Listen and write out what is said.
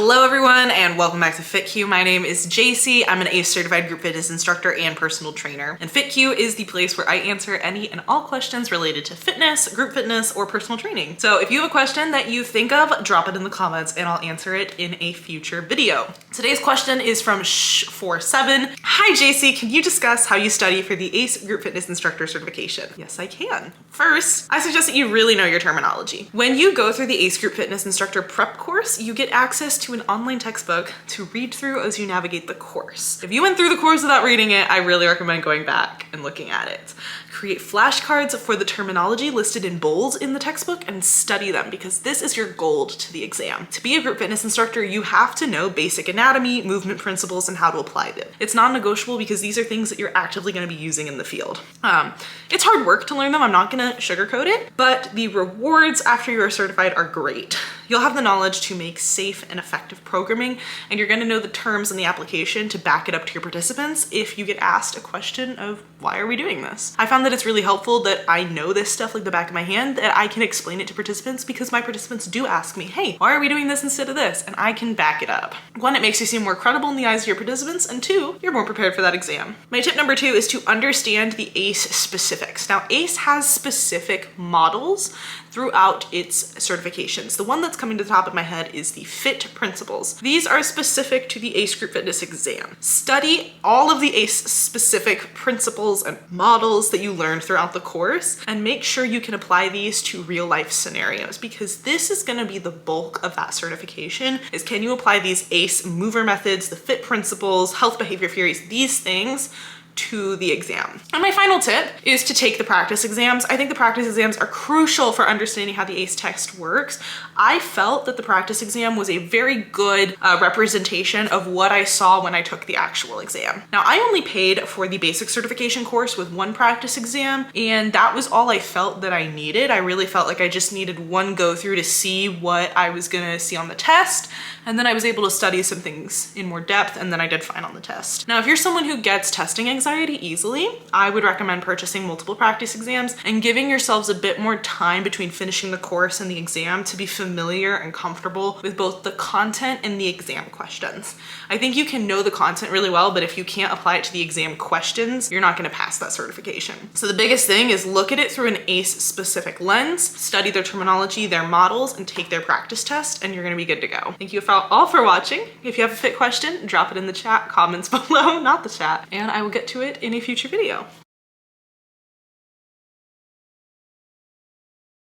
Hello everyone and welcome back to FitQ. My name is Jaycee. I'm an ACE certified group fitness instructor and personal trainer. And FitQ is the place where I answer any and all questions related to fitness, group fitness, or personal training. So if you have a question that you think of, drop it in the comments and I'll answer it in a future video. Today's question is from Sh47. Hi Jaycee, can you discuss how you study for the ACE group fitness instructor certification? Yes, I can. First, I suggest that you really know your terminology. When you go through the ACE group fitness instructor prep course, you get access to an online textbook to read through as you navigate the course. If you went through the course without reading it, I really recommend going back and looking at it. Create flashcards for the terminology listed in bold in the textbook and study them because this is your gold to the exam. To be a group fitness instructor, you have to know basic anatomy, movement principles, and how to apply them. It's non-negotiable because these are things that you're actively going to be using in the field. It's hard work to learn them. I'm not going to sugarcoat it, but the rewards after you are certified are great. You'll have the knowledge to make safe and effective programming, and you're going to know the terms in the application to back it up to your participants if you get asked a question of why are we doing this? I found that it's really helpful that I know this stuff like the back of my hand, that I can explain it to participants because my participants do ask me, hey, why are we doing this instead of this? And I can back it up. One, it makes you seem more credible in the eyes of your participants, and two, you're more prepared for that exam. My tip number 2 is to understand the ACE specifics. Now, ACE has specific models throughout its certifications. The one that's coming to the top of my head is the FIT principles. These are specific to the ACE group fitness exam. Study all of the ACE specific principles and models that you learned throughout the course and make sure you can apply these to real life scenarios because this is going to be the bulk of that certification is can you apply these ACE mover methods, the FIT principles, health behavior theories, these things to the exam. And my final tip is to take the practice exams. I think the practice exams are crucial for understanding how the ACE test works. I felt that the practice exam was a very good representation of what I saw when I took the actual exam. Now, I only paid for the basic certification course with one practice exam, and that was all I felt that I needed. I really felt like I just needed one go through to see what I was gonna see on the test, and then I was able to study some things in more depth, and then I did fine on the test. Now, if you're someone who gets testing anxiety easily, I would recommend purchasing multiple practice exams and giving yourselves a bit more time between finishing the course and the exam to be familiar and comfortable with both the content and the exam questions. I think you can know the content really well, but if you can't apply it to the exam questions, you're not going to pass that certification. So the biggest thing is look at it through an ACE specific lens, study their terminology, their models, and take their practice test, and you're going to be good to go. Thank you all for watching. If you have a fit question, drop it in the chat, comments below, not the chat, and I will get to it in a future video.